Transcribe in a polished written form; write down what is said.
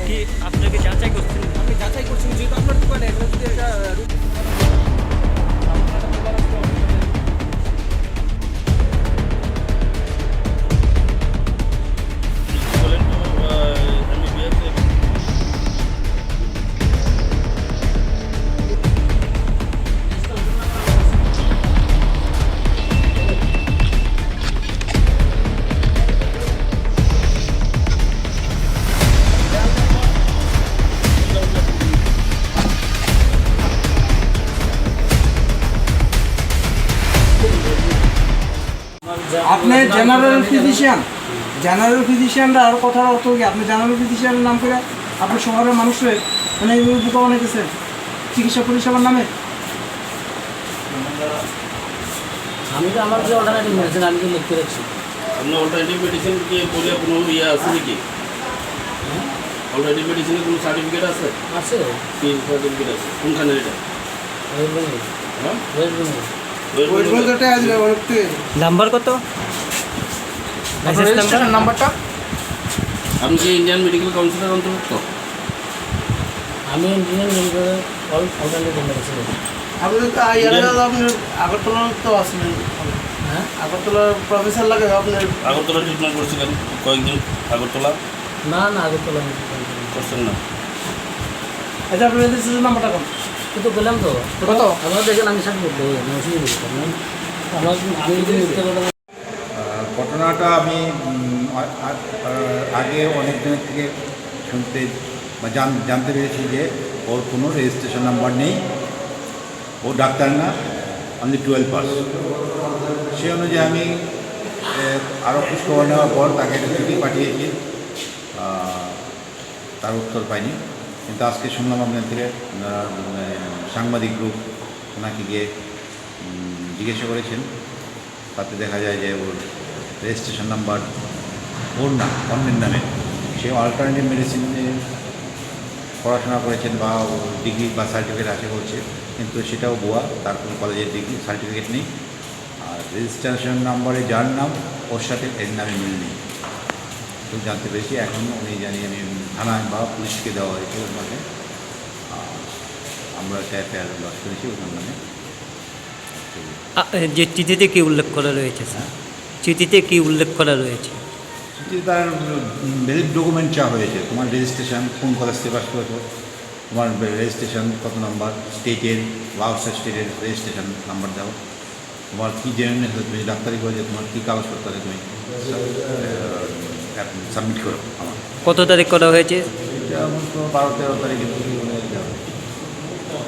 কি আপনাকে যাচাই করছেন? আপনি যাচাই করছেন যেহেতু আপনার দোকানে এখন যদি এটা বলেন তো MBBS আপনি জেনারেল ফিজিশিয়ানরা আর কথার অর্থ কি? আপনি জেনারেল ফিজিশিয়ানের নাম করে আপনি শহরের মানুষের মানে এইভাবে বোকা বানাইতেছেন চিকিৎসা পরিষেবার নামে। আমি তো আমার যে অল্টারনেটিভ মেডিসিন আমি তো লিখতে রাখছি। আপনার অল্টারনেটিভ মেডিসিন কি বলে কোনো ইয়ে আছে নাকি? অল্টারনেটিভ মেডিসিনের কোনো সার্টিফিকেট আছে? আছে কি সার্টিফিকেট আছে? কোনখানে এটা? ওয়েস্ট বেঙ্গল। হ্যাঁ West Bengal. West Bengal. Number কত? Licence number? আপনি কি ইন্ডিয়ান মেডিকেল কাউন্সিলের অন্তর্ভুক্ত? আমি ইঞ্জিনিয়ার মেডিকেল অল্টারনেটিভ মেডিসিন। আপনি তো আপনার আগরতলা তো আসলেন, হ্যাঁ আগরতলার প্রফেসর লাগে আপনার। আগরতলা ট্রিটমেন্ট করছিলেন কয়েকদিন? আগরতলা না আগরতলা করছেন না? আচ্ছা আপনার রেজিস্ট্রেশন নাম্বারটা কোন? কিন্তু বললাম তো কত? আপনারা দেখেন আমি সার্টিফিকেট দেবো আমি অসুবিধা নেই। আমার আমি যদি মিথ্যা কথা ঘটনাটা আমি আগে অনেক দিনের থেকে শুনতে বা জানতে পেরেছি যে ওর কোনো রেজিস্ট্রেশন নাম্বার নেই, ও ডাক্তার না, অনলি 12 পাস। সে অনুযায়ী আমি আরও খোঁজখবর নেওয়ার পর তাকে একটা চিঠি পাঠিয়েছি, তার উত্তর পাইনি। কিন্তু আজকে শুনলাম আপনার থেকে সাংবাদিক গ্রুপ ওনাকে গিয়ে জিজ্ঞাসা করেছেন, তাতে দেখা যায় যে ওর রেজিস্ট্রেশন নাম্বার ওর না, অন্যের নামে। সে অল্টারনেটিভ মেডিসিনে পড়াশোনা করেছেন বা ডিগ্রি বা সার্টিফিকেট আছে বলছে, কিন্তু সেটাও ভুয়া, তার কোনো কলেজের ডিগ্রি সার্টিফিকেট নেই। আর রেজিস্ট্রেশন নাম্বারে যার নাম ওর সাথে এর নামে মিল নেই। তো জানতে পেরেছি, এখন উনি জানি আমি থানায় বা পুলিশকে দেওয়া হয়েছে ওর নামে। আমরা একটা এফআইআর লজ করেছি ওর নামে। যে চিঠিতে কি উল্লেখ করা রয়েছে স্যার? চিঠিতে কি উল্লেখ করা রয়েছে? তার ভ্যালিড ডকুমেন্ট চাওয়া হয়েছে, তোমার রেজিস্ট্রেশন কোন কলেজ থেকে পাস করেছো, তোমার রেজিস্ট্রেশন কত নাম্বার, স্টেটের বা আউটসাইড স্টেটের রেজিস্ট্রেশন নাম্বার দাও, তোমার কী জেনে তুমি ডাক্তারি করেছো, তোমার কী কাগজপত্র আছে তুমি সাবমিট করো আমার। কত তারিখ করা হয়েছে? এটা আমার তো 12-13 তারিখে